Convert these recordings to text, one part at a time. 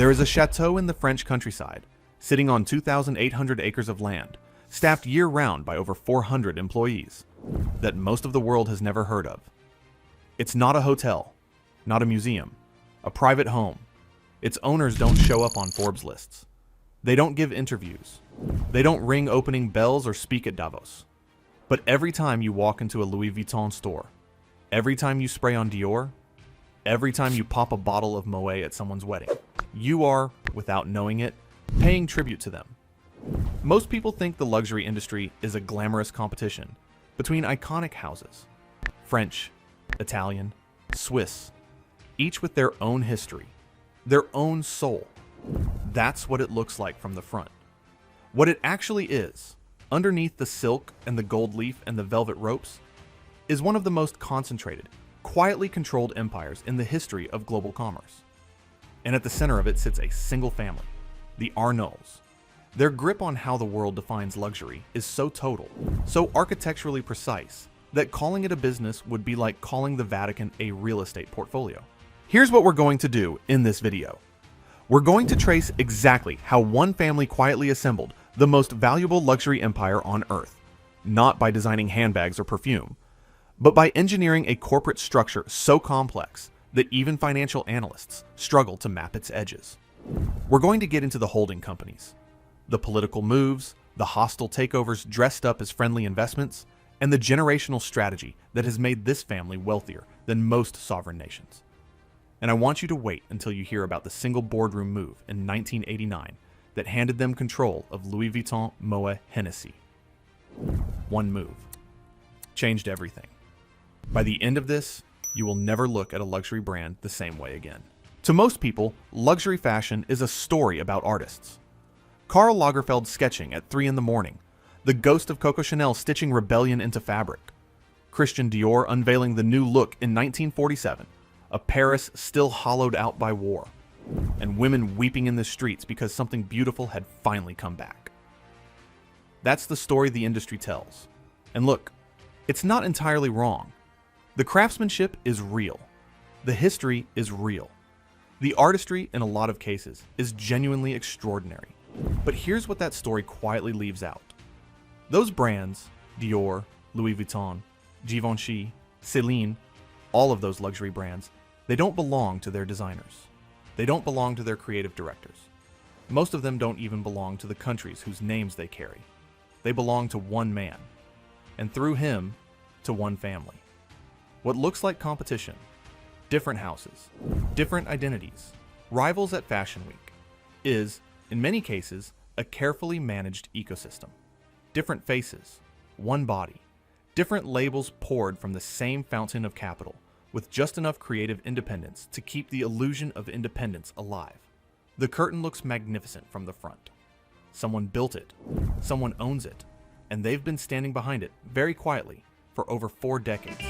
There is a chateau in the French countryside, sitting on 2,800 acres of land, staffed year-round by over 400 employees, that most of the world has never heard of. It's not a hotel, not a museum, a private home. Its owners don't show up on Forbes lists. They don't give interviews. They don't ring opening bells or speak at Davos. But every time you walk into a Louis Vuitton store, every time you spray on Dior, every time you pop a bottle of Moët at someone's wedding, you are, without knowing it, paying tribute to them. Most people think the luxury industry is a glamorous competition between iconic houses, French, Italian, Swiss, each with their own history, their own soul. That's what it looks like from the front. What it actually is, underneath the silk and the gold leaf and the velvet ropes, is one of the most concentrated, quietly controlled empires in the history of global commerce. And at the center of it sits a single family, the Arnaults. Their grip on how the world defines luxury is so total, so architecturally precise, that calling it a business would be like calling the Vatican a real estate portfolio. Here's what we're going to do in this video. We're going to trace exactly how one family quietly assembled the most valuable luxury empire on Earth, not by designing handbags or perfume, but by engineering a corporate structure so complex that even financial analysts struggle to map its edges. We're going to get into the holding companies, the political moves, the hostile takeovers dressed up as friendly investments, and the generational strategy that has made this family wealthier than most sovereign nations. And I want you to wait until you hear about the single boardroom move in 1989 that handed them control of Louis Vuitton Moët Hennessy. One move changed everything. By the end of this, you will never look at a luxury brand the same way again. To most people, luxury fashion is a story about artists. Karl Lagerfeld sketching at 3 in the morning, the ghost of Coco Chanel stitching rebellion into fabric, Christian Dior unveiling the new look in 1947, a Paris still hollowed out by war, and women weeping in the streets because something beautiful had finally come back. That's the story the industry tells. And look, it's not entirely wrong. The craftsmanship is real. The history is real. The artistry, in a lot of cases, is genuinely extraordinary. But here's what that story quietly leaves out. Those brands, Dior, Louis Vuitton, Givenchy, Celine, all of those luxury brands, they don't belong to their designers. They don't belong to their creative directors. Most of them don't even belong to the countries whose names they carry. They belong to one man, and through him, to one family. What looks like competition, different houses, different identities, rivals at Fashion Week, is, in many cases, a carefully managed ecosystem. Different faces, one body, different labels poured from the same fountain of capital, with just enough creative independence to keep the illusion of independence alive. The curtain looks magnificent from the front. Someone built it, someone owns it, and they've been standing behind it very quietly for over 4 decades.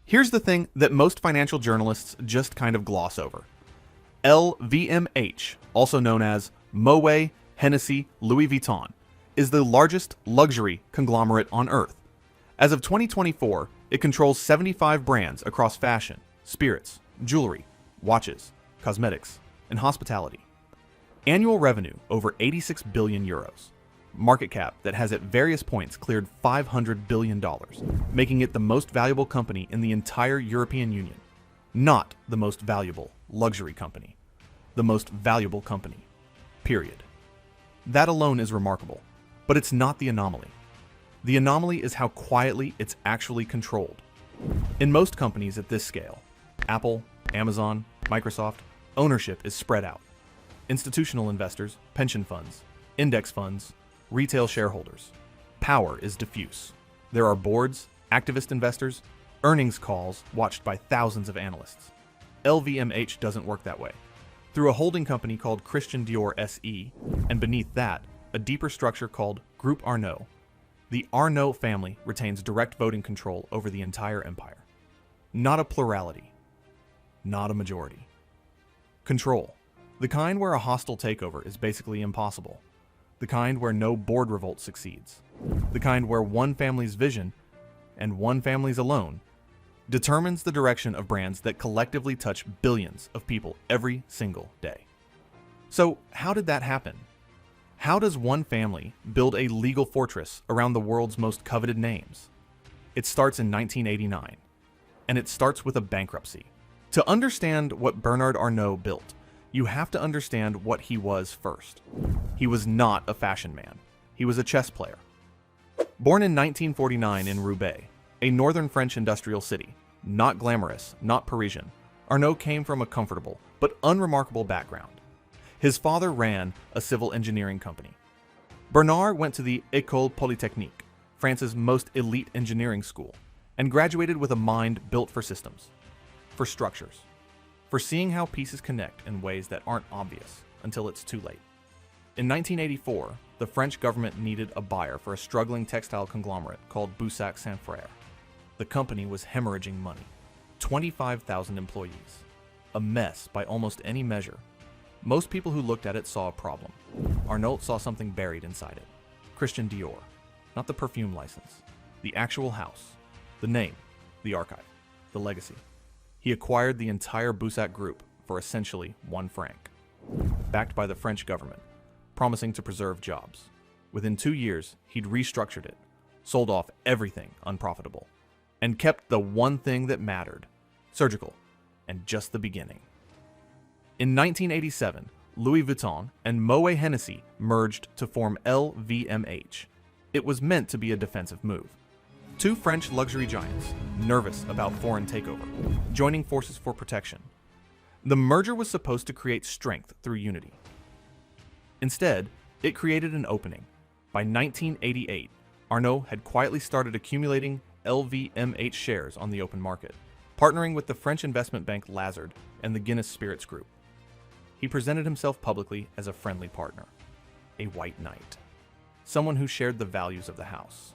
Here's the thing that most financial journalists just kind of gloss over. LVMH, also known as Moët Hennessy Louis Vuitton, is the largest luxury conglomerate on Earth. As of 2024, it controls 75 brands across fashion, spirits, jewelry, watches, cosmetics, and hospitality. Annual revenue over 86 billion euros. Market cap that has at various points cleared $500 billion, making it the most valuable company in the entire European Union. Not the most valuable luxury company. The most valuable company. Period. That alone is remarkable, but it's not the anomaly. The anomaly is how quietly it's actually controlled. In most companies at this scale, Apple, Amazon, Microsoft, ownership is spread out. Institutional investors, pension funds, index funds, retail shareholders. Power is diffuse. There are boards, activist investors, earnings calls watched by thousands of analysts. LVMH doesn't work that way. Through a holding company called Christian Dior SE, and beneath that, a deeper structure called Group Arnault, the Arnault family retains direct voting control over the entire empire. Not a plurality. Not a majority. Control. The kind where a hostile takeover is basically impossible. The the kind where no board revolt succeeds, the kind where one family's vision, and one family's alone, determines the direction of brands that collectively touch billions of people every single day. So, how did that happen? How does one family build a legal fortress around the world's most coveted names? It starts in 1989, and it starts with a bankruptcy. To understand what Bernard Arnault built, you have to understand what he was first. He was not a fashion man. He was a chess player. Born in 1949 in Roubaix, a northern French industrial city, not glamorous, not Parisian, Arnault came from a comfortable but unremarkable background. His father ran a civil engineering company. Bernard went to the École Polytechnique, France's most elite engineering school, and graduated with a mind built for systems, for structures, for seeing how pieces connect in ways that aren't obvious until it's too late. In 1984, the French government needed a buyer for a struggling textile conglomerate called Boussac Saint-Frère. The company was hemorrhaging money, 25,000 employees, a mess by almost any measure. Most people who looked at it saw a problem. Arnault saw something buried inside it. Christian Dior, not the perfume license, the actual house, the name, the archive, the legacy. He acquired the entire Boussac group for essentially 1 franc, backed by the French government, promising to preserve jobs. Within 2 years, he'd restructured it, sold off everything unprofitable, and kept the one thing that mattered, surgical, and just the beginning. In 1987, Louis Vuitton and Moët Hennessy merged to form LVMH. It was meant to be a defensive move. 2 French luxury giants, nervous about foreign takeover, joining forces for protection. The merger was supposed to create strength through unity. Instead, it created an opening. By 1988, Arnault had quietly started accumulating LVMH shares on the open market, partnering with the French investment bank Lazard and the Guinness Spirits Group. He presented himself publicly as a friendly partner, a white knight, someone who shared the values of the house.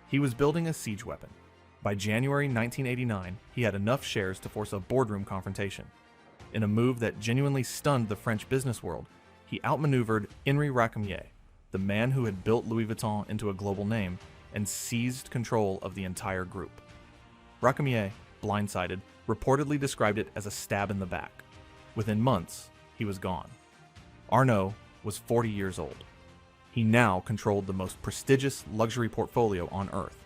He was building a siege weapon. By January 1989, he had enough shares to force a boardroom confrontation. In a move that genuinely stunned the French business world, he outmaneuvered Henri Racamier, the man who had built Louis Vuitton into a global name, and seized control of the entire group. Racamier, blindsided, reportedly described it as a stab in the back. Within months, he was gone. Arnault was 40 years old. He now controlled the most prestigious luxury portfolio on Earth.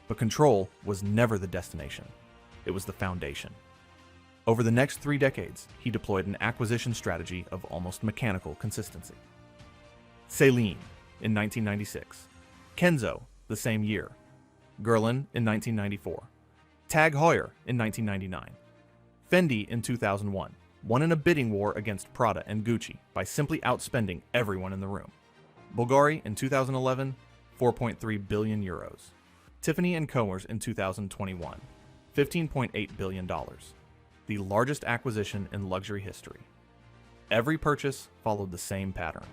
But control was never the destination. It was the foundation. Over the next 3 decades, he deployed an acquisition strategy of almost mechanical consistency. Celine in 1996, Kenzo the same year, Guerlain in 1994, Tag Heuer in 1999, Fendi in 2001, won in a bidding war against Prada and Gucci by simply outspending everyone in the room. Bulgari in 2011, 4.3 billion euros. Tiffany & Co's in 2021, $15.8 billion. The largest acquisition in luxury history. Every purchase followed the same pattern.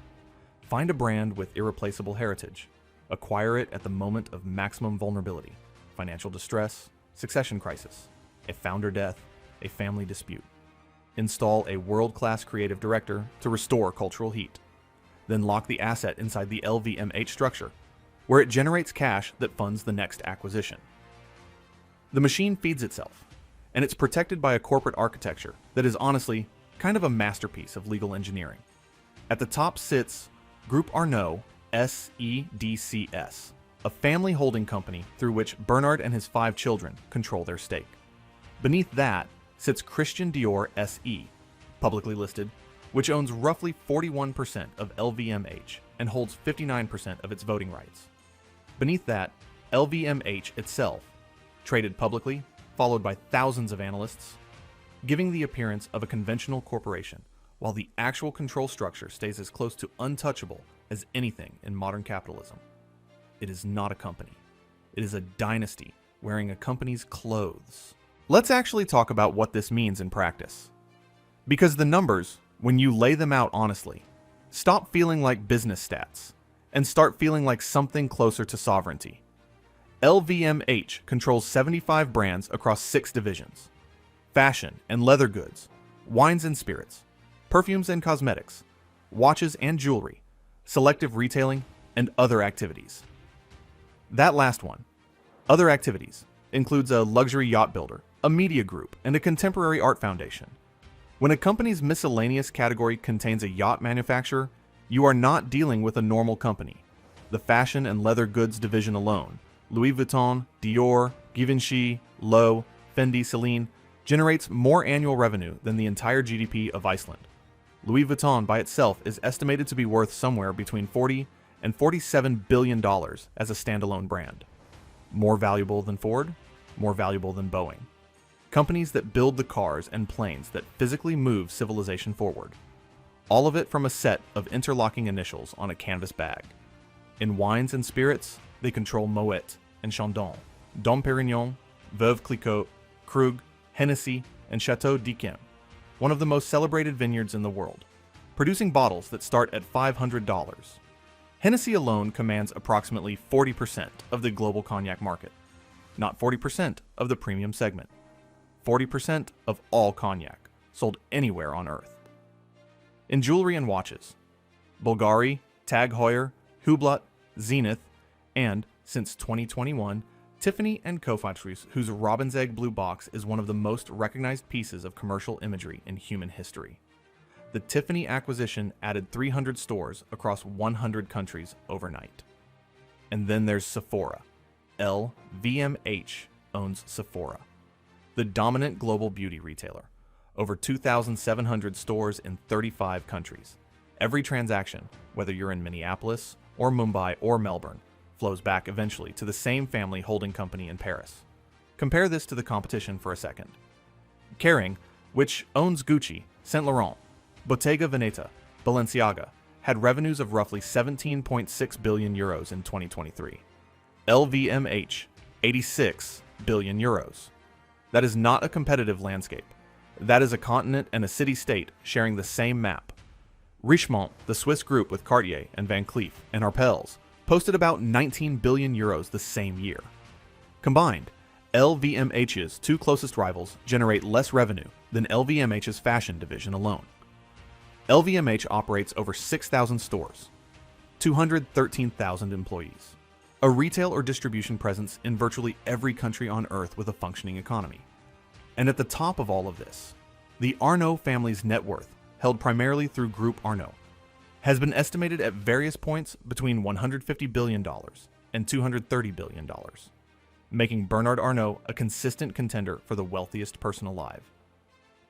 Find a brand with irreplaceable heritage. Acquire it at the moment of maximum vulnerability, financial distress, succession crisis, a founder death, a family dispute. Install a world-class creative director to restore cultural heat. Then lock the asset inside the LVMH structure, where it generates cash that funds the next acquisition. The machine feeds itself, and it's protected by a corporate architecture that is honestly kind of a masterpiece of legal engineering. At the top sits Groupe Arnault SEDCS, a family holding company through which Bernard and his 5 children control their stake. Beneath that sits Christian Dior SE, publicly listed, which owns roughly 41% of LVMH and holds 59% of its voting rights. Beneath that, LVMH itself, traded publicly, followed by thousands of analysts, giving the appearance of a conventional corporation, while the actual control structure stays as close to untouchable as anything in modern capitalism. It is not a company. It is a dynasty wearing a company's clothes. Let's actually talk about what this means in practice. Because the numbers, when you lay them out honestly, stop feeling like business stats and start feeling like something closer to sovereignty. LVMH controls 75 brands across 6 divisions: fashion and leather goods, wines and spirits, perfumes and cosmetics, watches and jewelry, selective retailing, and other activities. That last one, other activities, includes a luxury yacht builder, a media group, and a contemporary art foundation. When a company's miscellaneous category contains a yacht manufacturer, you are not dealing with a normal company. The fashion and leather goods division alone, Louis Vuitton, Dior, Givenchy, Loewe, Fendi, Celine, generates more annual revenue than the entire GDP of Iceland. Louis Vuitton by itself is estimated to be worth somewhere between $40 and $47 billion as a standalone brand. More valuable than Ford, more valuable than Boeing. Companies that build the cars and planes that physically move civilization forward. All of it from a set of interlocking initials on a canvas bag. In wines and spirits, they control Moët and Chandon, Dom Pérignon, Veuve Clicquot, Krug, Hennessy, and Chateau d'Yquem, one of the most celebrated vineyards in the world, producing bottles that start at $500. Hennessy alone commands approximately 40% of the global cognac market, not 40% of the premium segment, 40% of all cognac sold anywhere on Earth. In jewelry and watches, Bulgari, Tag Heuer, Hublot, Zenith, and, since 2021, Tiffany & Co. whose robin's egg blue box is one of the most recognized pieces of commercial imagery in human history. The Tiffany acquisition added 300 stores across 100 countries overnight. And then there's Sephora. LVMH owns Sephora, the dominant global beauty retailer. Over 2,700 stores in 35 countries. Every transaction, whether you're in Minneapolis or Mumbai or Melbourne, flows back eventually to the same family holding company in Paris. Compare this to the competition for a second. Kering, which owns Gucci, Saint Laurent, Bottega Veneta, Balenciaga, had revenues of roughly 17.6 billion euros in 2023. LVMH, 86 billion euros. That is not a competitive landscape. That is a continent and a city-state sharing the same map. Richemont, the Swiss group with Cartier and Van Cleef and Arpels, posted about 19 billion euros the same year. Combined, LVMH's two closest rivals generate less revenue than LVMH's fashion division alone. LVMH operates over 6,000 stores, 213,000 employees, a retail or distribution presence in virtually every country on Earth with a functioning economy. And at the top of all of this, the Arnault family's net worth, held primarily through Group Arnault, has been estimated at various points between $150 billion and $230 billion, making Bernard Arnault a consistent contender for the wealthiest person alive.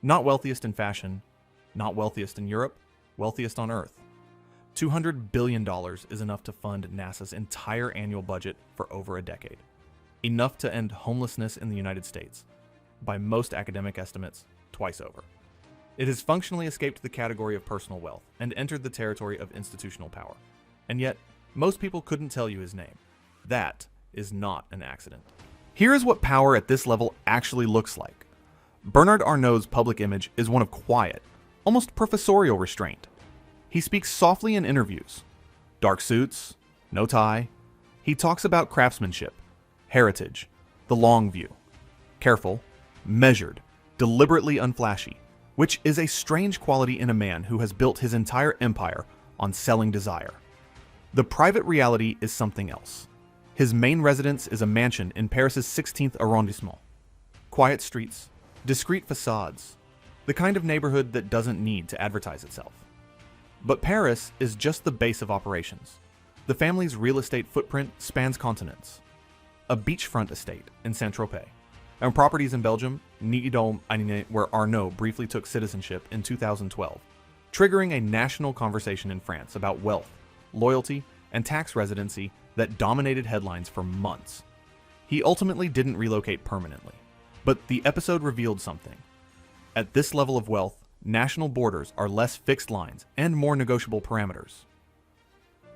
Not wealthiest in fashion, not wealthiest in Europe, wealthiest on Earth. $200 billion is enough to fund NASA's entire annual budget for over a decade. Enough to end homelessness in the United States, by most academic estimates, twice over. It has functionally escaped the category of personal wealth and entered the territory of institutional power. And yet, most people couldn't tell you his name. That is not an accident. Here is what power at this level actually looks like. Bernard Arnault's public image is one of quiet, almost professorial restraint. He speaks softly in interviews. Dark suits, no tie. He talks about craftsmanship, heritage, the long view. Careful, measured, deliberately unflashy, which is a strange quality in a man who has built his entire empire on selling desire. The private reality is something else. His main residence is a mansion in Paris's 16th arrondissement. Quiet streets, discreet facades, the kind of neighborhood that doesn't need to advertise itself. But Paris is just the base of operations. The family's real estate footprint spans continents. A beachfront estate in Saint-Tropez, and properties in Belgium, Nidal, where Arnault briefly took citizenship in 2012, triggering a national conversation in France about wealth, loyalty, and tax residency that dominated headlines for months. He ultimately didn't relocate permanently, but the episode revealed something. At this level of wealth, national borders are less fixed lines and more negotiable parameters.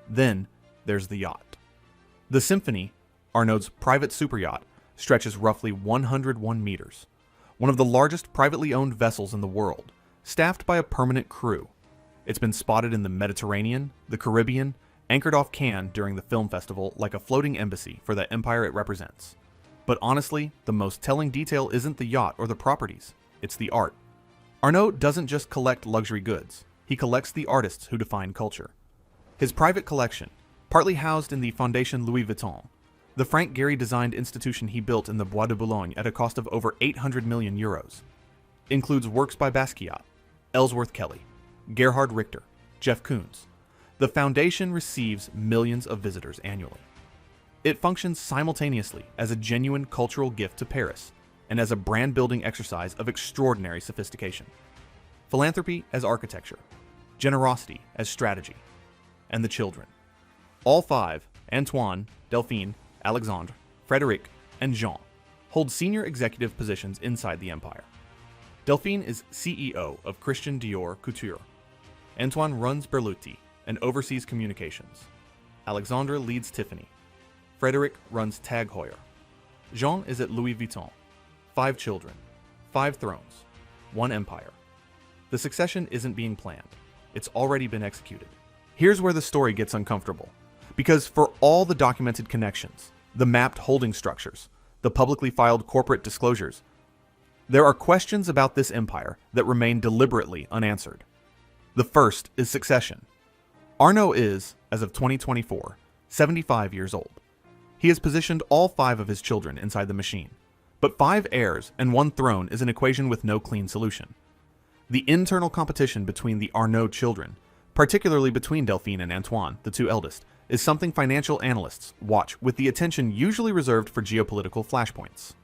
Then there's the yacht. The Symphony, Arnault's private superyacht, stretches roughly 101 meters, one of the largest privately owned vessels in the world, staffed by a permanent crew. It's been spotted in the Mediterranean, the Caribbean, anchored off Cannes during the film festival like a floating embassy for the empire it represents. But honestly, the most telling detail isn't the yacht or the properties, it's the art. Arnault doesn't just collect luxury goods, he collects the artists who define culture. His private collection, partly housed in the Fondation Louis Vuitton, the Frank Gehry-designed institution he built in the Bois de Boulogne at a cost of over 800 million euros, includes works by Basquiat, Ellsworth Kelly, Gerhard Richter, Jeff Koons. The foundation receives millions of visitors annually. It functions simultaneously as a genuine cultural gift to Paris and as a brand-building exercise of extraordinary sophistication. Philanthropy as architecture, generosity as strategy, and the children. All five, Antoine, Delphine, Alexandre, Frédéric, and Jean, hold senior executive positions inside the empire. Delphine is CEO of Christian Dior Couture. Antoine runs Berluti and oversees communications. Alexandre leads Tiffany. Frédéric runs Tag Heuer. Jean is at Louis Vuitton. 5 children, 5 thrones, 1 empire. The succession isn't being planned. It's already been executed. Here's where the story gets uncomfortable. Because for all the documented connections, the mapped holding structures, the publicly filed corporate disclosures, there are questions about this empire that remain deliberately unanswered. The first is succession. Arnault is, as of 2024, 75 years old. He has positioned all 5 of his children inside the machine. But 5 heirs and 1 throne is an equation with no clean solution. The internal competition between the Arnault children, particularly between Delphine and Antoine, the 2 eldest, is something financial analysts watch with the attention usually reserved for geopolitical flashpoints.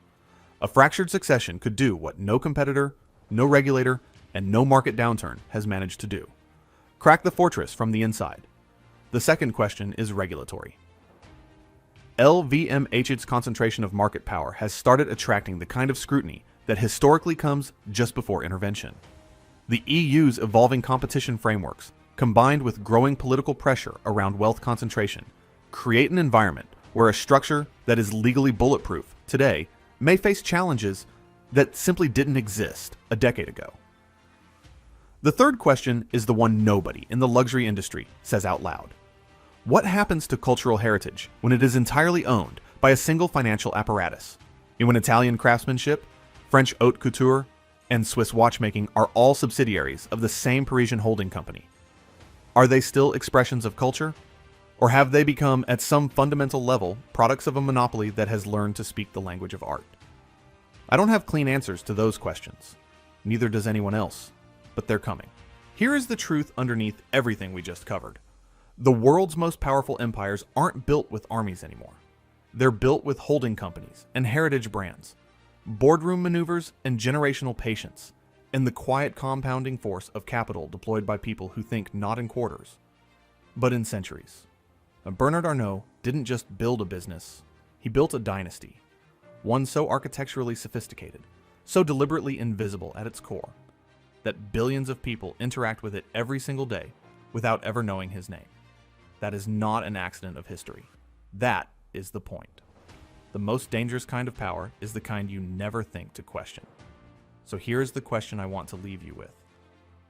A fractured succession could do what no competitor, no regulator, and no market downturn has managed to do: crack the fortress from the inside. The second question is regulatory. LVMH's concentration of market power has started attracting the kind of scrutiny that historically comes just before intervention. The EU's evolving competition frameworks, combined with growing political pressure around wealth concentration, create an environment where a structure that is legally bulletproof today may face challenges that simply didn't exist a decade ago. The third question is the one nobody in the luxury industry says out loud. What happens to cultural heritage when it is entirely owned by a single financial apparatus? And when Italian craftsmanship, French haute couture, and Swiss watchmaking are all subsidiaries of the same Parisian holding company? Are they still expressions of culture? Or have they become, at some fundamental level, products of a monopoly that has learned to speak the language of art? I don't have clean answers to those questions. Neither does anyone else. But they're coming. Here is the truth underneath everything we just covered. The world's most powerful empires aren't built with armies anymore. They're built with holding companies and heritage brands, boardroom maneuvers and generational patience, and the quiet compounding force of capital deployed by people who think not in quarters, but in centuries. Now, Bernard Arnault didn't just build a business, he built a dynasty, one so architecturally sophisticated, so deliberately invisible at its core, that billions of people interact with it every single day without ever knowing his name. That is not an accident of history. That is the point. The most dangerous kind of power is the kind you never think to question. So here's the question I want to leave you with.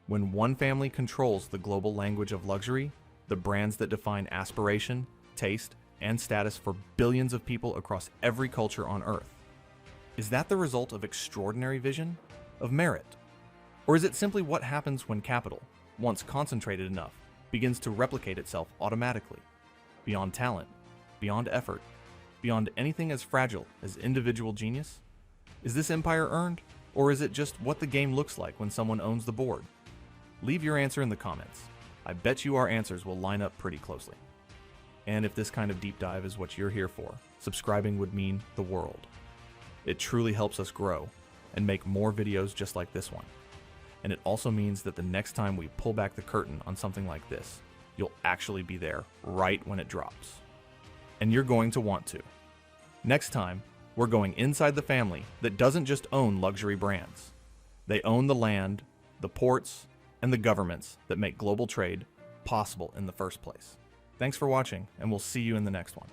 When one family controls the global language of luxury, the brands that define aspiration, taste, and status for billions of people across every culture on Earth, is that the result of extraordinary vision, of merit? Or is it simply what happens when capital, once concentrated enough, begins to replicate itself automatically, beyond talent, beyond effort, beyond anything as fragile as individual genius? Is this empire earned, or is it just what the game looks like when someone owns the board? Leave your answer in the comments. I bet you our answers will line up pretty closely. And if this kind of deep dive is what you're here for, subscribing would mean the world. It truly helps us grow and make more videos just like this one. And it also means that the next time we pull back the curtain on something like this, you'll actually be there right when it drops. And you're going to want to. Next time, we're going inside the family that doesn't just own luxury brands. They own the land, the ports, and the governments that make global trade possible in the first place. Thanks for watching, and we'll see you in the next one.